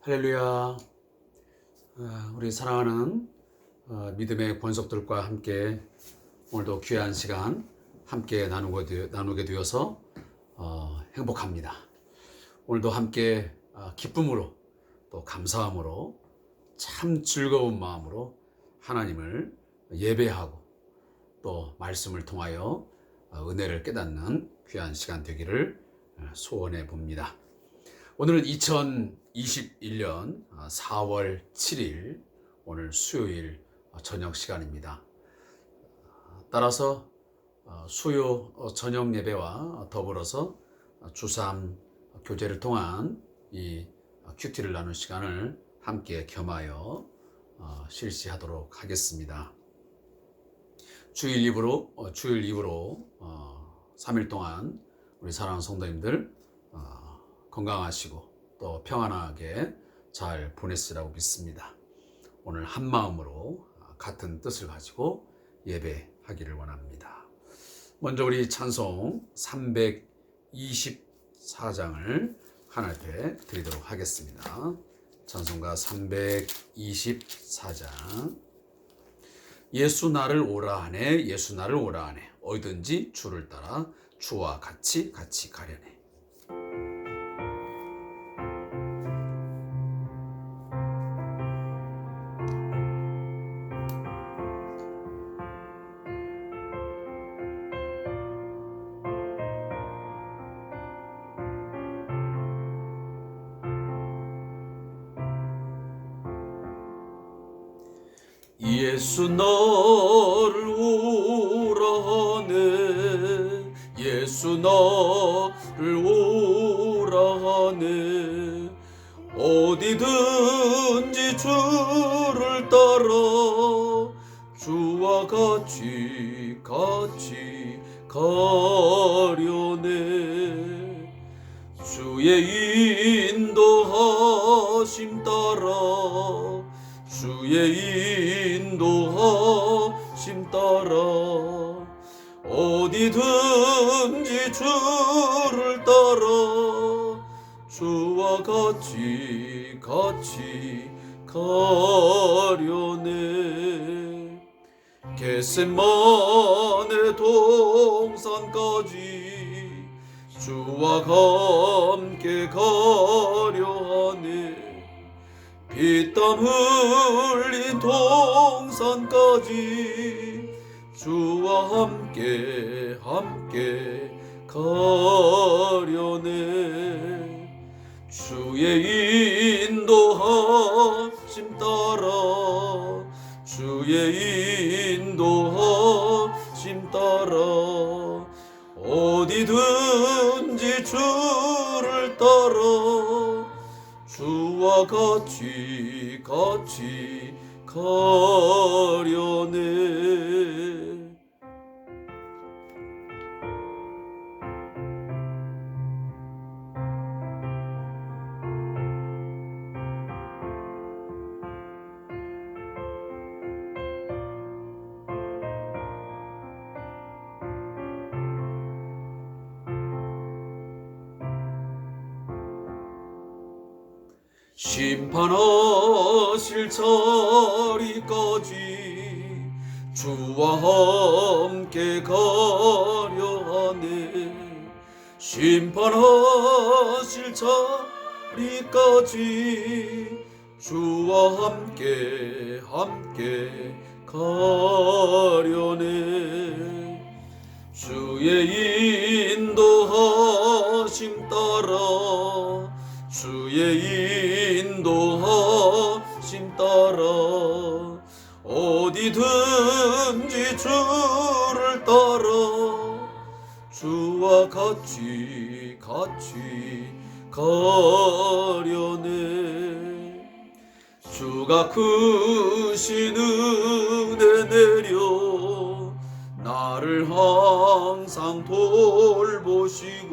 할렐루야. 우리 사랑하는 믿음의 권속들과 함께 오늘도 귀한 시간 함께 나누게 되어서 행복합니다. 오늘도 함께 기쁨으로 또 감사함으로 참 즐거운 마음으로 하나님을 예배하고 또 말씀을 통하여 은혜를 깨닫는 귀한 시간 되기를 소원해 봅니다. 오늘은 2021년 4월 7일 오늘 수요일 저녁 시간입니다. 따라서 수요 저녁 예배와 더불어서 주3 교제를 통한 이 큐티를 나눈 시간을 함께 겸하여 실시하도록 하겠습니다. 주일 이브로 3일 동안 우리 사랑하는 성도님들 건강하시고 또 평안하게 잘 보냈으리라고 믿습니다. 오늘 한 마음으로 같은 뜻을 가지고 예배하기를 원합니다. 먼저 우리 찬송 324장을 하나님 앞에 드리도록 하겠습니다. 찬송가 324장. 예수 나를 오라 하네, 예수 나를 오라 하네, 어디든지 주를 따라 주와 같이 가려네. 예수 너를 오라 하네, 예수 너를 오라 하네, 어디든지 주를 따라 주와 같이 가려네. 주의 인도하심 따라, 주의 인도하심 따라 어디든지 주를 따라 주와 같이 가려네. 겟세마네 동산까지 주와 함께 가려하네. 피땀 흘린 동산까지 주와 함께 가려네. 주의 인도하심 따라, 주의 인도하심 따라 어디든지 주를 따라 주와 같이 가려네. 심판하실 자리까지 주와 함께 가려하네. 심판하실 자리까지 주와 함께 가려네. 주의 인도하심 따라, 주의 인도하심 따라 어디든지 주를 따라 주와 같이 가려네. 주가 크신 은혜 내려 나를 항상 돌보시고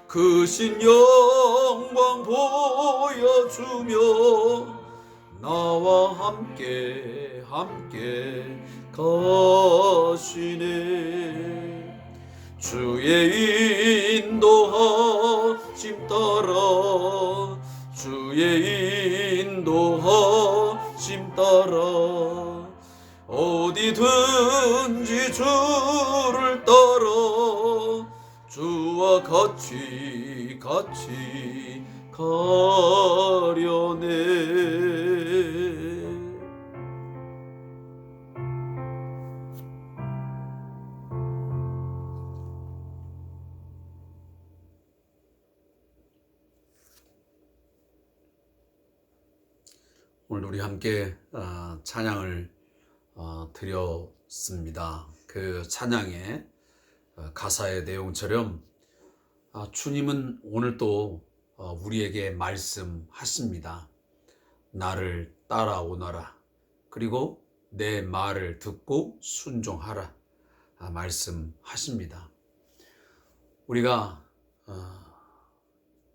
크신 영광 보여주며 나와 함께 가시네. 주의 인도하심 따라, 주의 주의 인도하심 따라 어디든지 주를 따라 주와 같이 가려네. 오늘 우리 함께 찬양을 드렸습니다. 그 찬양의 가사의 내용처럼 주님은 오늘도 우리에게 말씀하십니다. 나를 따라오너라. 그리고 내 말을 듣고 순종하라. 말씀하십니다. 우리가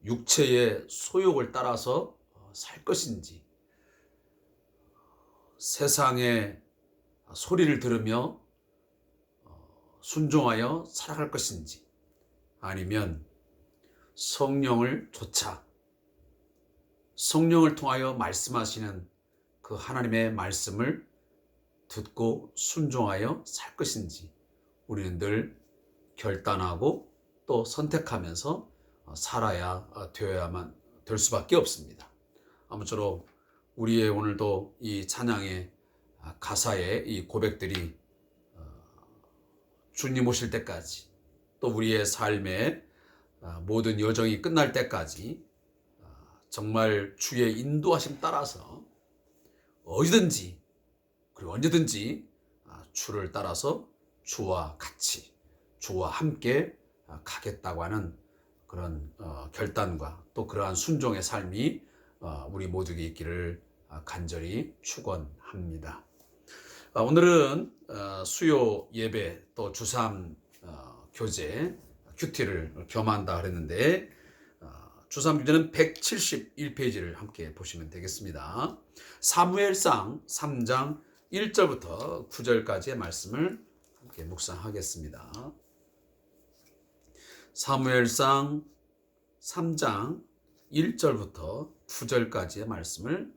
육체의 소욕을 따라서 살 것인지, 세상의 소리를 들으며 순종하여 살아갈 것인지, 아니면 성령을 쫓아 성령을 통하여 말씀하시는 그 하나님의 말씀을 듣고 순종하여 살 것인지 우리는 늘 결단하고 또 선택하면서 살아야 되어야만 될 수밖에 없습니다. 아무쪼록 우리의 오늘도 이 찬양의 가사의 이 고백들이 주님 오실 때까지, 또 우리의 삶의 모든 여정이 끝날 때까지 정말 주의 인도하심 따라서 어디든지 그리고 언제든지 주를 따라서 주와 같이, 주와 함께 가겠다고 하는 그런 결단과 또 그러한 순종의 삶이 우리 모두에게 있기를 간절히 축원합니다. 오늘은 수요 예배 또 주3 교제 큐티를 겸한다 그랬는데 주3 교제는 171페이지를 함께 보시면 되겠습니다. 사무엘상 3장 1절부터 9절까지의 말씀을 함께 묵상하겠습니다. 사무엘상 3장 1절부터 9절까지의 말씀을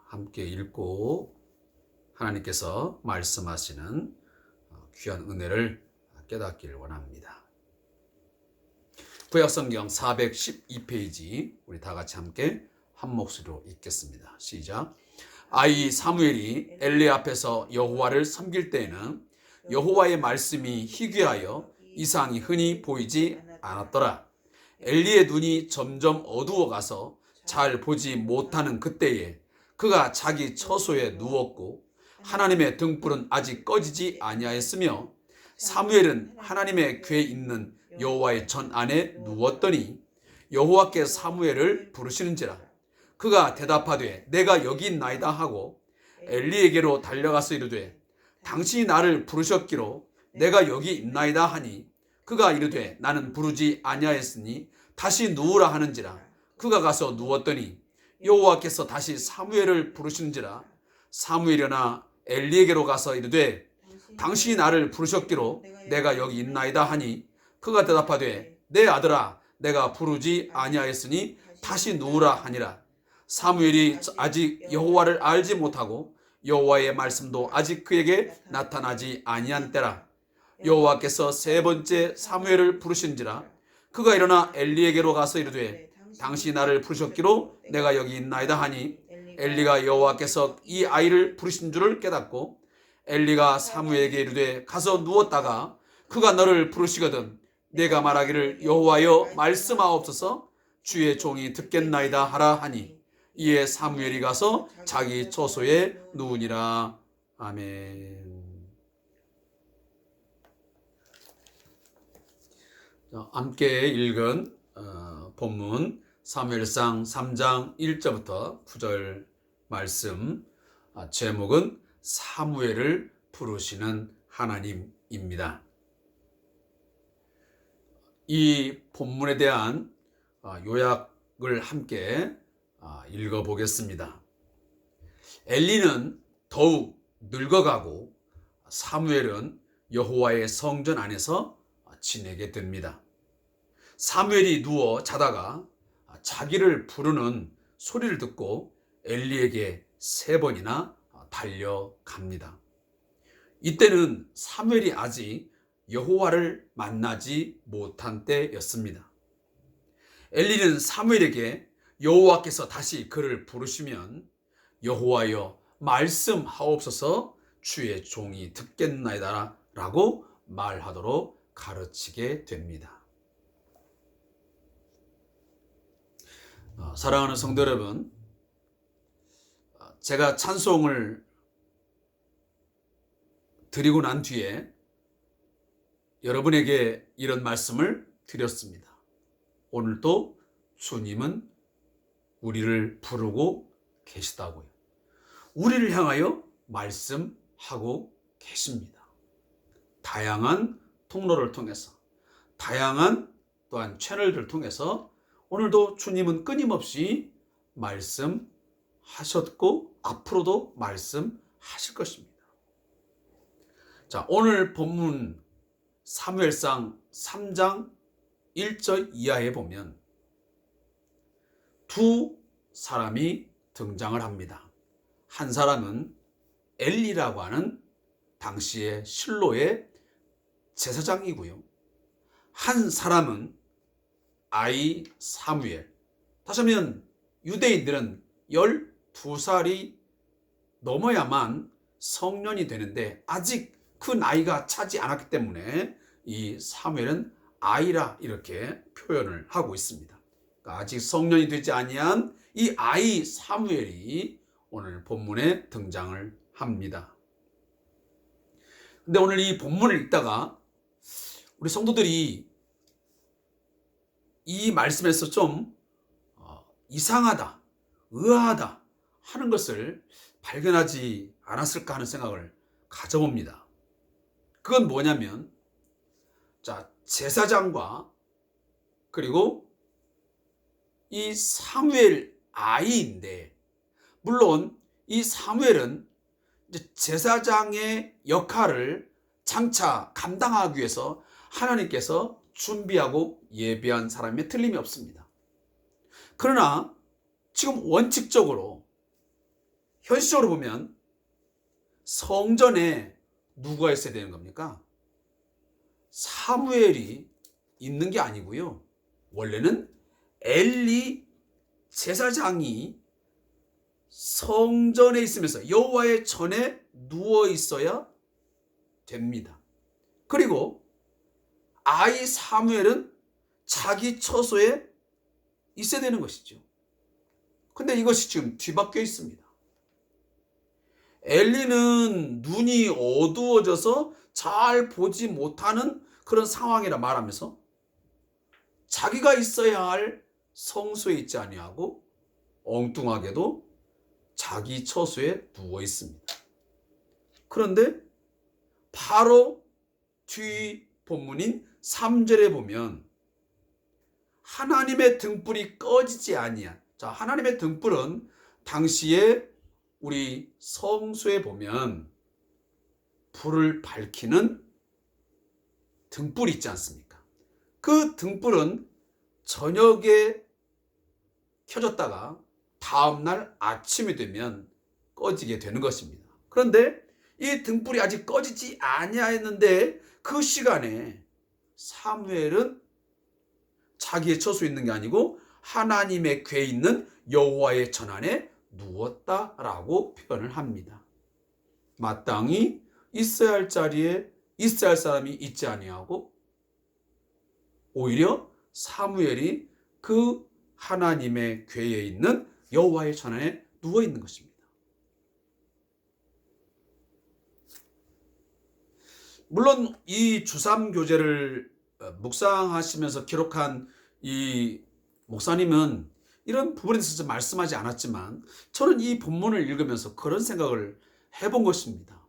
함께 읽고 하나님께서 말씀하시는 귀한 은혜를 깨닫기를 원합니다. 구약성경 412페이지 우리 다 같이 함께 한 목소리로 읽겠습니다. 시작. 아이 사무엘이 엘리 앞에서 여호와를 섬길 때에는 여호와의 말씀이 희귀하여 이상이 흔히 보이지 않았더라. 엘리의 눈이 점점 어두워가서 잘 보지 못하는 그때에 그가 자기 처소에 누웠고 하나님의 등불은 아직 꺼지지 아니하였으며 사무엘은 하나님의 궤에 있는 여호와의 전 안에 누웠더니 여호와께 사무엘을 부르시는지라. 그가 대답하되 내가 여기 있나이다 하고 엘리에게로 달려가서 이르되 당신이 나를 부르셨기로 내가 여기 있나이다 하니 그가 이르되 나는 부르지 아니하였으니 다시 누우라 하는지라. 그가 가서 누웠더니 여호와께서 다시 사무엘을 부르시는지라. 사무엘이나 엘리에게로 가서 이르되 당신이 나를 부르셨기로 내가 여기 있나이다 하니 그가 대답하되 내 아들아 내가 부르지 아니하였으니 다시 누우라 하니라. 사무엘이 아직 여호와를 알지 못하고 여호와의 말씀도 아직 그에게 나타나지 아니한 때라. 여호와께서 세 번째 사무엘을 부르신지라. 그가 일어나 엘리에게로 가서 이르되 당신이 나를 부르셨기로 내가 여기 있나이다 하니 엘리가 여호와께서 이 아이를 부르신 줄을 깨닫고 엘리가 사무엘에게 이르되 가서 누웠다가 그가 너를 부르시거든 내가 말하기를 여호와여 말씀하옵소서 주의 종이 듣겠나이다 하라 하니 이에 사무엘이 가서 자기 처소에 누우니라. 아멘. 함께 읽은 본문 사무엘상 3장 1절부터 9절 말씀, 제목은 사무엘을 부르시는 하나님입니다. 이 본문에 대한 요약을 함께 읽어보겠습니다. 엘리는 더욱 늙어가고 사무엘은 여호와의 성전 안에서 지내게 됩니다. 사무엘이 누워 자다가 자기를 부르는 소리를 듣고 엘리에게 3번이나 달려갑니다. 이때는 사무엘이 아직 여호와를 만나지 못한 때였습니다. 엘리는 사무엘에게 여호와께서 다시 그를 부르시면 여호와여 말씀하옵소서 주의 종이 듣겠나이다 라고 말하도록 가르치게 됩니다. 사랑하는 성도 여러분, 제가 찬송을 드리고 난 뒤에 여러분에게 이런 말씀을 드렸습니다. 오늘도 주님은 우리를 부르고 계시다고요. 우리를 향하여 말씀하고 계십니다. 다양한 통로를 통해서, 다양한 또한 채널들을 통해서 오늘도 주님은 끊임없이 말씀하셨고 앞으로도 말씀하실 것입니다. 자, 오늘 본문 사무엘상 3장 1절 이하에 보면 두 사람이 등장을 합니다. 한 사람은 엘리라고 하는 당시의 실로의 제사장이고요. 한 사람은 아이 사무엘. 다시 하면 유대인들은 12살이 넘어야만 성년이 되는데 아직 그 나이가 차지 않았기 때문에 이 사무엘은 아이라 이렇게 표현을 하고 있습니다. 그러니까 아직 성년이 되지 아니한 이 아이 사무엘이 오늘 본문에 등장을 합니다. 근데 오늘 이 본문을 읽다가 우리 성도들이 이 말씀에서 좀 이상하다, 의아하다 하는 것을 발견하지 않았을까 하는 생각을 가져봅니다. 그건 뭐냐면, 자, 제사장과 그리고 이 사무엘 아이인데, 물론 이 사무엘은 이제 제사장의 역할을 장차 감당하기 위해서 하나님께서 준비하고 예비한 사람이 틀림이 없습니다. 그러나 지금 원칙적으로 현실적으로 보면 성전에 누가 있어야 되는 겁니까? 사무엘이 있는 게 아니고요. 원래는 엘리 제사장이 성전에 있으면서 여호와의 전에 누워 있어야 됩니다. 그리고 아이 사무엘은 자기 처소에 있어야 되는 것이죠. 근데 이것이 지금 뒤바뀌어 있습니다. 엘리는 눈이 어두워져서 잘 보지 못하는 그런 상황이라 말하면서 자기가 있어야 할 성소에 있지 아니하고 엉뚱하게도 자기 처소에 누워 있습니다. 그런데 바로 뒤 본문인 3절에 보면 하나님의 등불이 꺼지지 아니한, 자, 하나님의 등불은 당시에 우리 성소에 보면 불을 밝히는 등불이 있지 않습니까? 그 등불은 저녁에 켜졌다가 다음날 아침이 되면 꺼지게 되는 것입니다. 그런데 이 등불이 아직 꺼지지 아니하였는데 그 시간에 사무엘은 자기의 처소에 있는 게 아니고 하나님의 궤에 있는 여호와의 전 안에 누웠다라고 표현을 합니다. 마땅히 있어야 할 자리에 있어야 할 사람이 있지 아니하고 오히려 사무엘이 그 하나님의 궤에 있는 여호와의 전 안에 누워 있는 것입니다. 물론 이 주삼교제를 묵상하시면서 기록한 이 목사님은 이런 부분에 대해서 말씀하지 않았지만 저는 이 본문을 읽으면서 그런 생각을 해본 것입니다.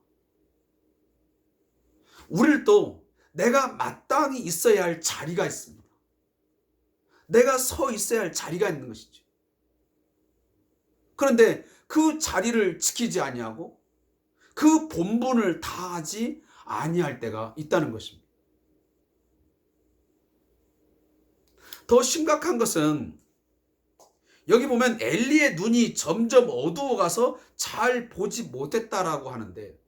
우리를 또 내가 마땅히 있어야 할 자리가 있습니다. 내가 서 있어야 할 자리가 있는 것이죠. 그런데 그 자리를 지키지 아니하고 그 본분을 다하지 아니할 때가 있다는 것입니다. 더 심각한 것은 여기 보면 엘리의 눈이 점점 어두워가서 잘 보지 못했다라고 하는데,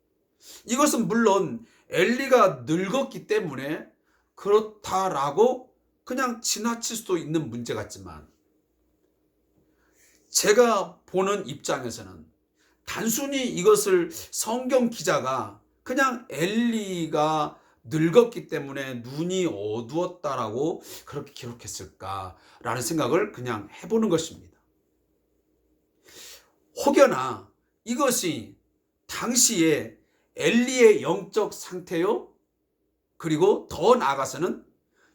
이것은 물론 엘리가 늙었기 때문에 그렇다라고 그냥 지나칠 수도 있는 문제 같지만, 제가 보는 입장에서는 단순히 이것을 성경 기자가 그냥 엘리가 늙었기 때문에 눈이 어두웠다라고 그렇게 기록했을까라는 생각을 그냥 해보는 것입니다. 혹여나 이것이 당시에 엘리의 영적 상태요, 그리고 더 나아가서는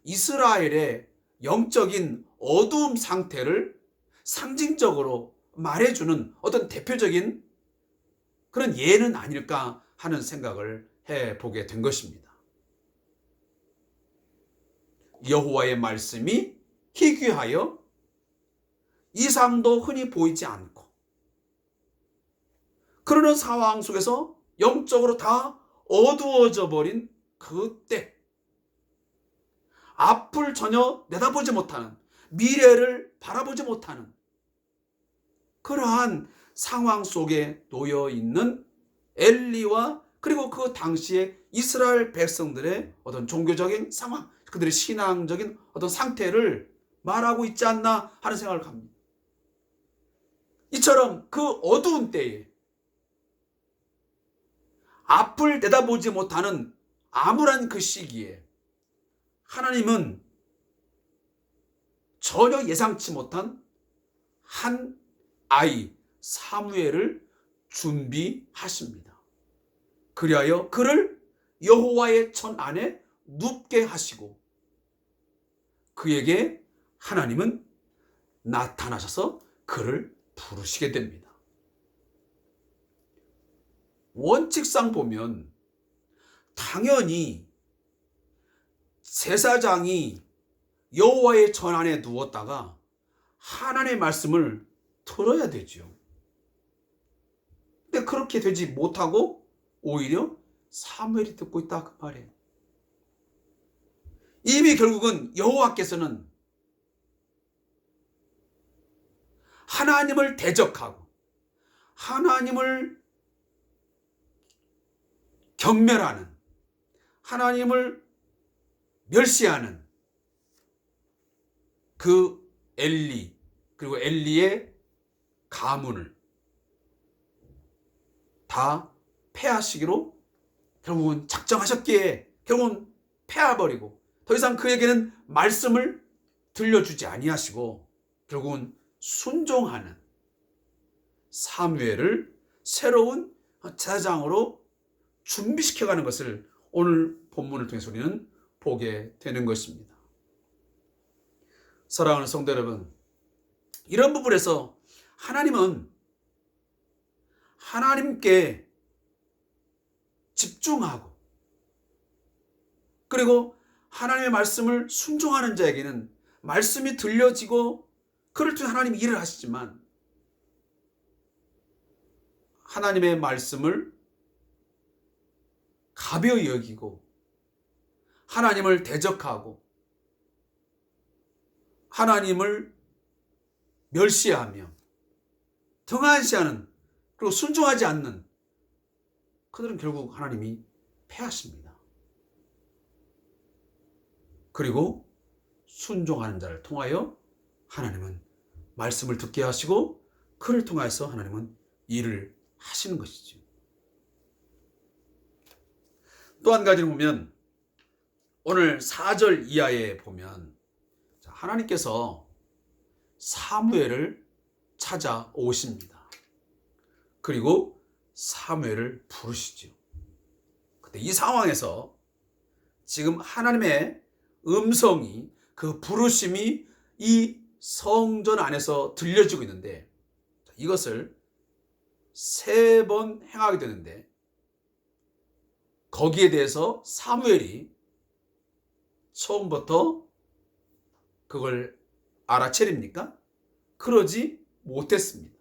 이스라엘의 영적인 어두움 상태를 상징적으로 말해주는 어떤 대표적인 그런 예는 아닐까 하는 생각을 해보게 된 것입니다. 여호와의 말씀이 희귀하여 이상도 흔히 보이지 않고, 그러는 상황 속에서 영적으로 다 어두워져 버린 그때, 앞을 전혀 내다보지 못하는, 미래를 바라보지 못하는 그러한 상황 속에 놓여 있는 엘리와, 그리고 그 당시에 이스라엘 백성들의 어떤 종교적인 상황, 그들의 신앙적인 어떤 상태를 말하고 있지 않나 하는 생각을 합니다. 이처럼 그 어두운 때에 앞을 내다보지 못하는 암울한 그 시기에 하나님은 전혀 예상치 못한 한 아이 사무엘을 준비하십니다. 그리하여 그를 여호와의 전 안에 눕게 하시고, 그에게 하나님은 나타나셔서 그를 부르시게 됩니다. 원칙상 보면 당연히 제사장이 여호와의 전 안에 누웠다가 하나님의 말씀을 들어야 되죠. 근데 그렇게 되지 못하고 오히려 사무엘이 듣고 있다 그 말이에요. 이미 결국은 여호와께서는 하나님을 대적하고 하나님을 경멸하는, 하나님을 멸시하는 그 엘리, 그리고 엘리의 가문을 다 패하시기로 결국은 작정하셨기에 결국은 패해버리고 더 이상 그에게는 말씀을 들려주지 아니하시고 결국은 순종하는 사무엘을 새로운 제사장으로 준비시켜가는 것을 오늘 본문을 통해서 우리는 보게 되는 것입니다. 사랑하는 성도 여러분, 이런 부분에서 하나님은 하나님께 집중하고, 그리고 하나님의 말씀을 순종하는 자에게는 말씀이 들려지고 그를 통해 하나님이 일을 하시지만, 하나님의 말씀을 가벼이 여기고 하나님을 대적하고 하나님을 멸시하며 등한시하는, 그리고 순종하지 않는 그들은 결국 하나님이 패하십니다. 그리고 순종하는 자를 통하여 하나님은 말씀을 듣게 하시고 그를 통해서 하나님은 일을 하시는 것이죠. 또 한 가지를 보면 오늘 4절 이하에 보면 하나님께서 사무엘을 찾아오십니다. 그리고 사무엘을 부르시죠. 근데 이 상황에서 지금 하나님의 음성이, 그 부르심이 이 성전 안에서 들려지고 있는데, 이것을 3번 행하게 되는데, 거기에 대해서 사무엘이 처음부터 그걸 알아채립니까? 그러지 못했습니다.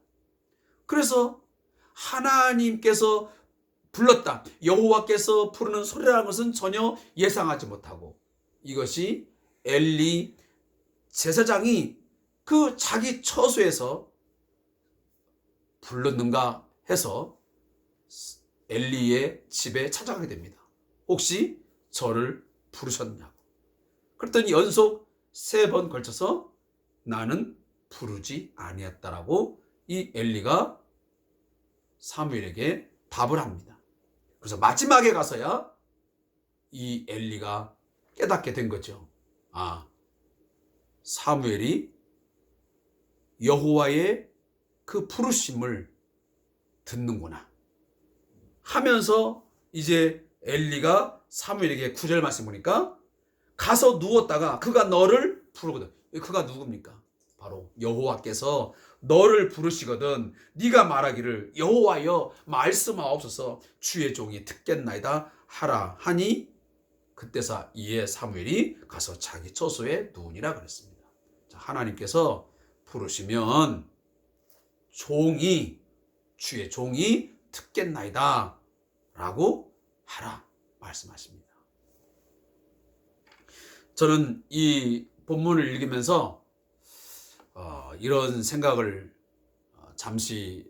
그래서 하나님께서 불렀다, 여호와께서 부르는 소리라는 것은 전혀 예상하지 못하고, 이것이 엘리 제사장이 그 자기 처소에서 불렀는가 해서 엘리의 집에 찾아가게 됩니다. 혹시 저를 부르셨냐고. 그랬더니 연속 3번 걸쳐서 나는 부르지 아니었다라고 이 엘리가 사무엘에게 답을 합니다. 그래서 마지막에 가서야 이 엘리가 깨닫게 된 거죠. 아, 사무엘이 여호와의 그 부르심을 듣는구나 하면서 이제 엘리가 사무엘에게 9절 말씀 보니까 가서 누웠다가 그가 너를 부르거든. 그가 누굽니까? 바로 여호와께서 너를 부르시거든 네가 말하기를 여호와여 말씀하옵소서 주의 종이 듣겠나이다 하라 하니 그때서 이에 사무엘이 가서 자기 처소에 누우니라 그랬습니다. 자, 하나님께서 부르시면 주의 종이 듣겠나이다 라고 하라 말씀하십니다. 저는 이 본문을 읽으면서 이런 생각을 잠시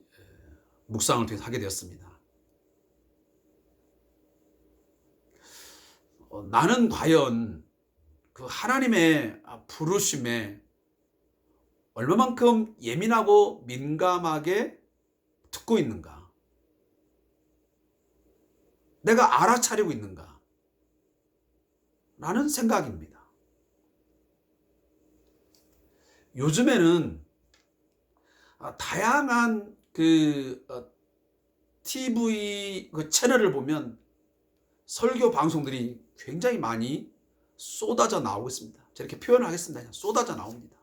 묵상을 통해서 하게 되었습니다. 나는 과연 그 하나님의 부르심에 얼마만큼 예민하고 민감하게 듣고 있는가? 내가 알아차리고 있는가? 라는 생각입니다. 요즘에는 다양한 TV 채널을 보면 설교 방송들이 굉장히 많이 쏟아져 나오고 있습니다. 저렇게 표현을 하겠습니다. 그냥 쏟아져 나옵니다.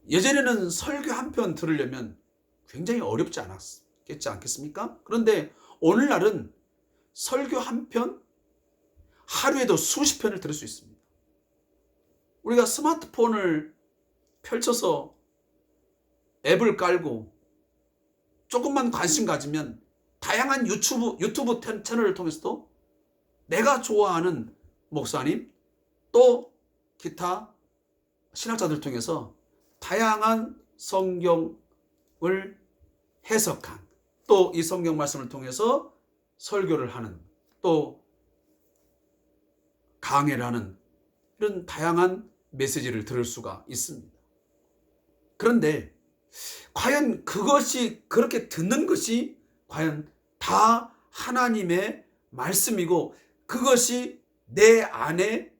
예전에는 설교 한 편 들으려면 굉장히 어렵지 않겠습니까? 그런데 오늘날은 설교 한 편 하루에도 수십 편을 들을 수 있습니다. 우리가 스마트폰을 펼쳐서 앱을 깔고 조금만 관심 가지면 다양한 유튜브 채널을 통해서도 내가 좋아하는 목사님 또 기타 신학자들 통해서 다양한 성경을 해석한 또 이 성경 말씀을 통해서 설교를 하는 또 강해를 하는 이런 다양한 메시지를 들을 수가 있습니다. 그런데 과연 그것이 그렇게 듣는 것이 과연 다 하나님의 말씀이고 그것이 내 안에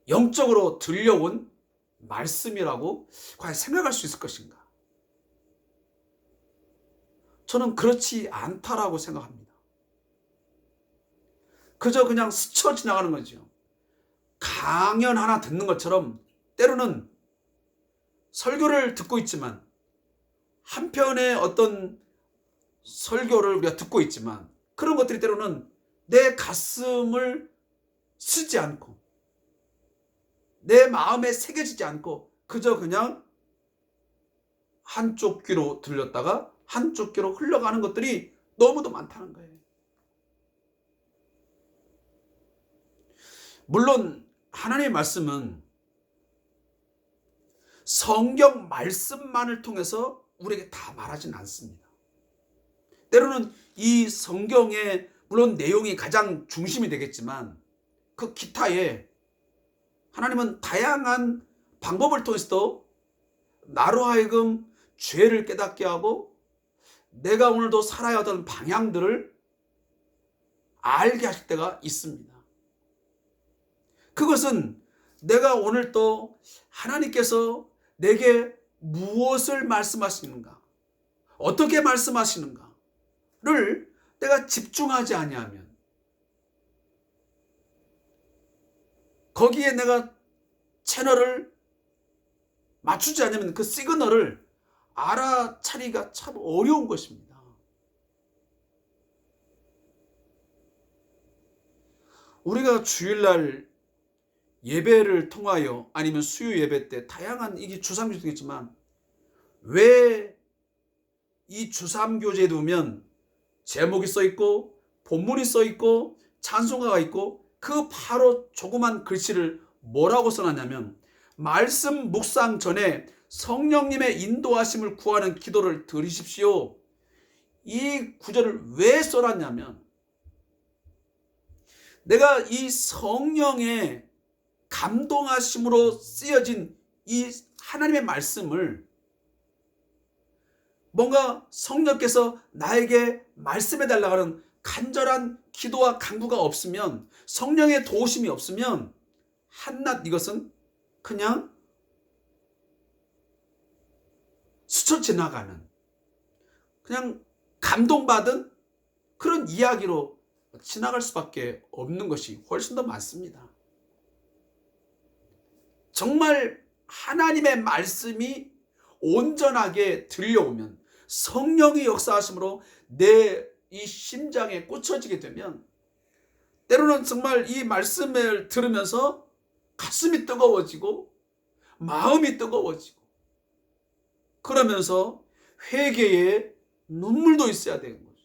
영적으로 들려온 말씀이라고 과연 생각할 수 있을 것인가? 저는 그렇지 않다라고 생각합니다. 그저 그냥 스쳐 지나가는 거죠. 강연 하나 듣는 것처럼 때로는 설교를 듣고 있지만 한편의 어떤 설교를 우리가 듣고 있지만 그런 것들이 때로는 내 가슴을 쓰지 않고 내 마음에 새겨지지 않고 그저 그냥 한쪽 귀로 들렸다가 한쪽 귀로 흘러가는 것들이 너무도 많다는 거예요. 물론 하나님의 말씀은 성경 말씀만을 통해서 우리에게 다 말하진 않습니다. 때로는 이 성경의 물론 내용이 가장 중심이 되겠지만 그 기타에 하나님은 다양한 방법을 통해서도 나로 하여금 죄를 깨닫게 하고 내가 오늘도 살아야 하던 방향들을 알게 하실 때가 있습니다. 그것은 내가 오늘 또 하나님께서 내게 무엇을 말씀하시는가, 어떻게 말씀하시는가를 내가 집중하지 아니하면 거기에 내가 채널을 맞추지 않으면 그 시그널을 알아차리기가 참 어려운 것입니다. 우리가 주일날 예배를 통하여 아니면 수요 예배 때 다양한 이게 주삼교제도 있지만 왜 이 주삼교제에 두면 제목이 써 있고 본문이 써 있고 찬송가가 있고 그 바로 조그만 글씨를 뭐라고 써놨냐면 말씀 묵상 전에 성령님의 인도하심을 구하는 기도를 드리십시오. 이 구절을 왜 써놨냐면 내가 이 성령의 감동하심으로 쓰여진 이 하나님의 말씀을 뭔가 성령께서 나에게 말씀해 달라고 하는 간절한 기도와 간구가 없으면, 성령의 도우심이 없으면 한낱 이것은 그냥 스쳐 지나가는, 그냥 감동받은 그런 이야기로 지나갈 수밖에 없는 것이 훨씬 더 많습니다. 정말 하나님의 말씀이 온전하게 들려오면, 성령의 역사하심으로 내 이 심장에 꽂혀지게 되면 때로는 정말 이 말씀을 들으면서 가슴이 뜨거워지고 마음이 뜨거워지고, 그러면서 회개에 눈물도 있어야 되는 거죠.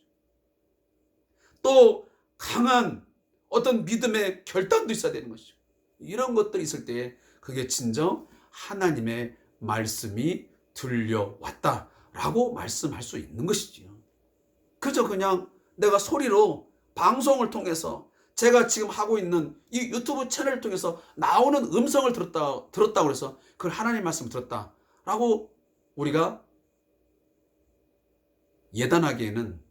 또 강한 어떤 믿음의 결단도 있어야 되는 것이죠. 이런 것들이 있을 때 그게 진정 하나님의 말씀이 들려왔다라고 말씀할 수 있는 것이지요. 그저 그냥 내가 소리로 방송을 통해서, 제가 지금 하고 있는 이 유튜브 채널을 통해서 나오는 음성을 들었다고 해서 그걸 하나님 말씀을 들었다라고 우리가 예단하기에는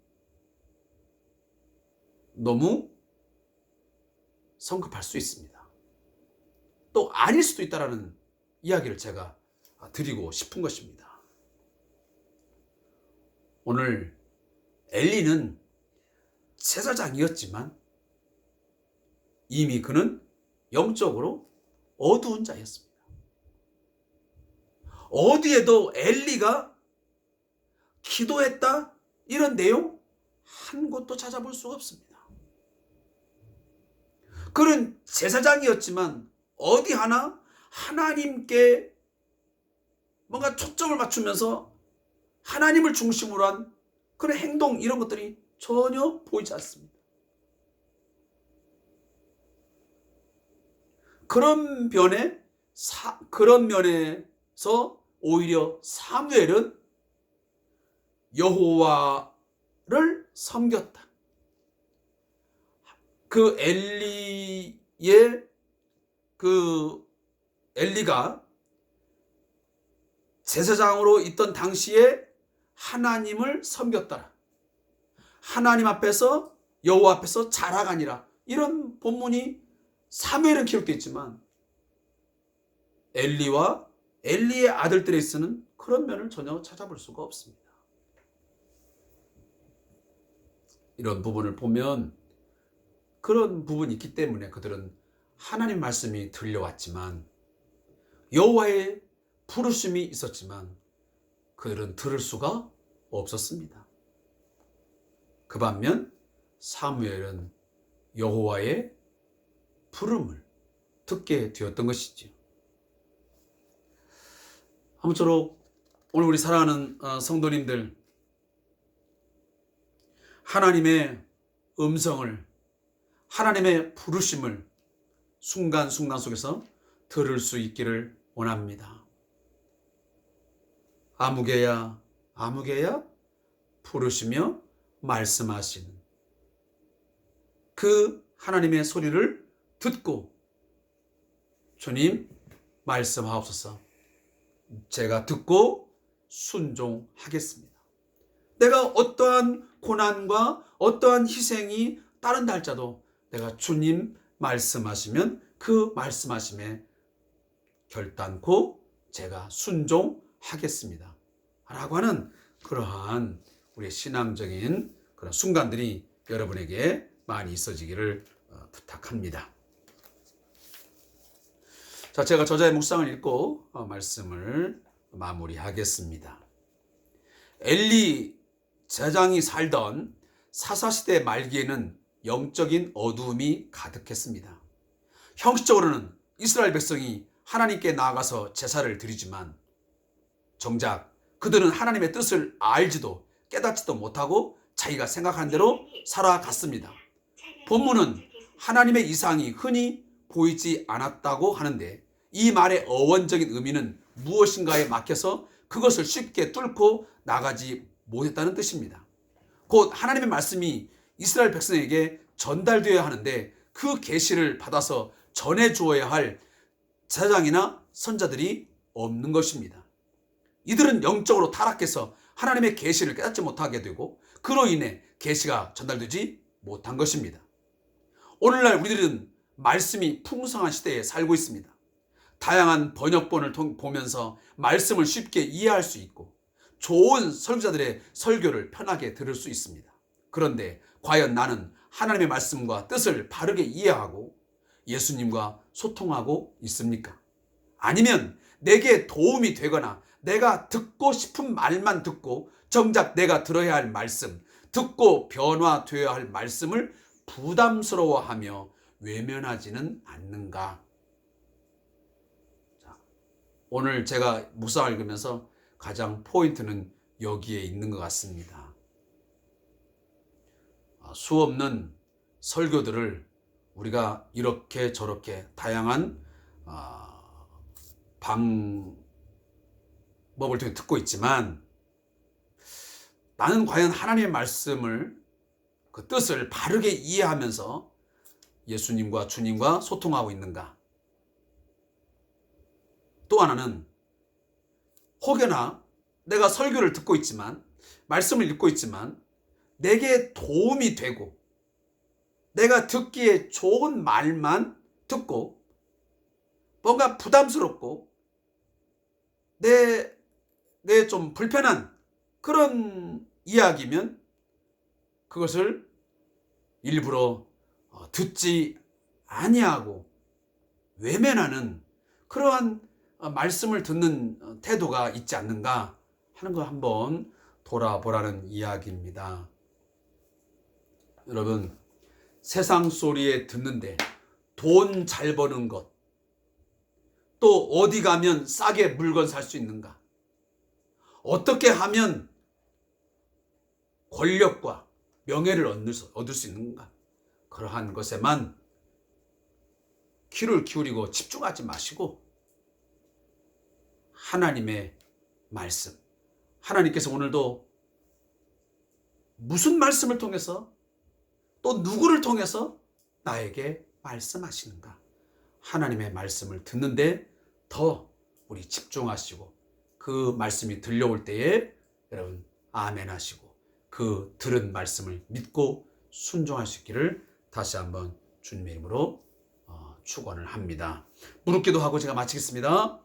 너무 성급할 수 있습니다. 또 아닐 수도 있다라는 이야기를 제가 드리고 싶은 것입니다. 오늘 엘리는 제사장이었지만 이미 그는 영적으로 어두운 자였습니다. 어디에도 엘리가 기도했다 이런 내용 한 곳도 찾아볼 수가 없습니다. 그는 제사장이었지만 어디 하나 하나님께 뭔가 초점을 맞추면서 하나님을 중심으로 한 그런 행동, 이런 것들이 전혀 보이지 않습니다. 그런 면에서 오히려 사무엘은 여호와를 섬겼다. 그 엘리가 제사장으로 있던 당시에 하나님을 섬겼더라. 하나님 앞에서, 여호와 앞에서 자라가니라. 이런 본문이 사무엘은 기록되어 있지만 엘리와 엘리의 아들들에 있어서는 그런 면을 전혀 찾아볼 수가 없습니다. 이런 부분을 보면 그런 부분이 있기 때문에 그들은 하나님 말씀이 들려왔지만, 여호와의 부르심이 있었지만 그들은 들을 수가 없었습니다. 그 반면 사무엘은 여호와의 부름을 듣게 되었던 것이지요. 아무쪼록 오늘 우리 사랑하는 성도님들, 하나님의 음성을, 하나님의 부르심을 순간순간 속에서 들을 수 있기를 원합니다. 아무개야 아무개야 부르시며 말씀하시는 그 하나님의 소리를 듣고, 주님 말씀하옵소서, 제가 듣고 순종하겠습니다. 내가 어떠한 고난과 어떠한 희생이 따른다 할지라도 내가 주님 말씀하시면 그 말씀하심에 결단코 제가 순종하겠습니다 라고 하는 그러한 우리의 신앙적인 그런 순간들이 여러분에게 많이 있어지기를 부탁합니다. 자, 제가 저자의 묵상을 읽고 말씀을 마무리하겠습니다. 엘리 제사장이 살던 사사시대 말기에는 영적인 어두움이 가득했습니다. 형식적으로는 이스라엘 백성이 하나님께 나아가서 제사를 드리지만 정작 그들은 하나님의 뜻을 알지도 깨닫지도 못하고 자기가 생각한 대로 살아갔습니다. 본문은 하나님의 이상이 흔히 보이지 않았다고 하는데 이 말의 어원적인 의미는 무엇인가에 막혀서 그것을 쉽게 뚫고 나가지 못했다는 뜻입니다. 곧 하나님의 말씀이 이스라엘 백성에게 전달되어야 하는데 그 계시를 받아서 전해주어야 할 제사장이나 선자들이 없는 것입니다. 이들은 영적으로 타락해서 하나님의 계시를 깨닫지 못하게 되고 그로 인해 계시가 전달되지 못한 것입니다. 오늘날 우리들은 말씀이 풍성한 시대에 살고 있습니다. 다양한 번역본을 보면서 말씀을 쉽게 이해할 수 있고 좋은 설교자들의 설교를 편하게 들을 수 있습니다. 그런데 과연 나는 하나님의 말씀과 뜻을 바르게 이해하고 예수님과 소통하고 있습니까? 아니면 내게 도움이 되거나 내가 듣고 싶은 말만 듣고 정작 내가 들어야 할 말씀, 듣고 변화되어야 할 말씀을 부담스러워하며 외면하지는 않는가? 자, 오늘 제가 묵상을 읽으면서 가장 포인트는 여기에 있는 것 같습니다. 수없는 설교들을 우리가 이렇게 저렇게 다양한 방법을 통해 듣고 있지만 나는 과연 하나님의 말씀을 그 뜻을 바르게 이해하면서 예수님과 주님과 소통하고 있는가? 또 하나는 혹여나 내가 설교를 듣고 있지만 말씀을 읽고 있지만 내게 도움이 되고 내가 듣기에 좋은 말만 듣고 뭔가 부담스럽고 내 좀 불편한 그런 이야기면 그것을 일부러 듣지 아니하고 외면하는 그러한 말씀을 듣는 태도가 있지 않는가 하는 거 한번 돌아보라는 이야기입니다. 여러분, 세상 소리에 듣는데 돈 잘 버는 것, 또 어디 가면 싸게 물건 살 수 있는가, 어떻게 하면 권력과 명예를 얻을 수 있는가, 그러한 것에만 귀를 기울이고 집중하지 마시고 하나님의 말씀, 하나님께서 오늘도 무슨 말씀을 통해서 또 누구를 통해서 나에게 말씀하시는가, 하나님의 말씀을 듣는데 더 우리 집중하시고 그 말씀이 들려올 때에 여러분 아멘 하시고 그 들은 말씀을 믿고 순종할 수 있기를 다시 한번 주님의 이름으로 축원을 합니다. 무릎 기도하고 제가 마치겠습니다.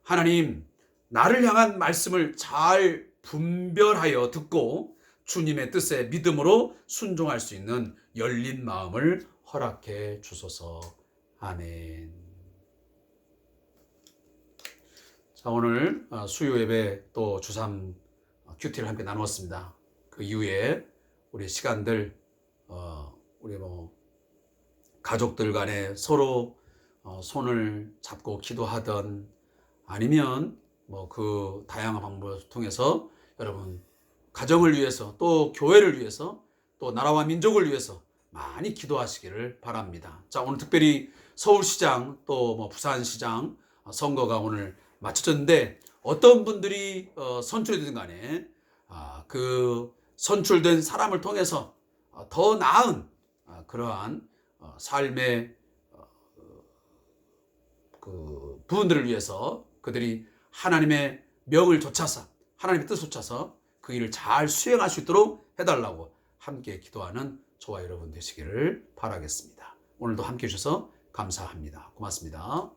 하나님, 나를 향한 말씀을 잘 분별하여 듣고 주님의 뜻에 믿음으로 순종할 수 있는 열린 마음을 허락해 주소서. 아멘. 자, 오늘 수요 예배 또 주삼 큐티를 함께 나누었습니다. 그 이후에 우리 시간들 우리 가족들 간에 서로 손을 잡고 기도하던 아니면 그 다양한 방법을 통해서 여러분 가정을 위해서 또 교회를 위해서 또 나라와 민족을 위해서 많이 기도하시기를 바랍니다. 자, 오늘 특별히 서울시장 또 부산시장 선거가 오늘 마쳐졌는데 어떤 분들이 선출이 되든 간에 그 선출된 사람을 통해서 더 나은 그러한 삶의 그 부분들을 위해서 그들이 하나님의 명을 좇아서 하나님의 뜻을 좇아서 그 일을 잘 수행할 수 있도록 해달라고 함께 기도하는 저와 여러분 되시기를 바라겠습니다. 오늘도 함께 해주셔서 감사합니다. 고맙습니다.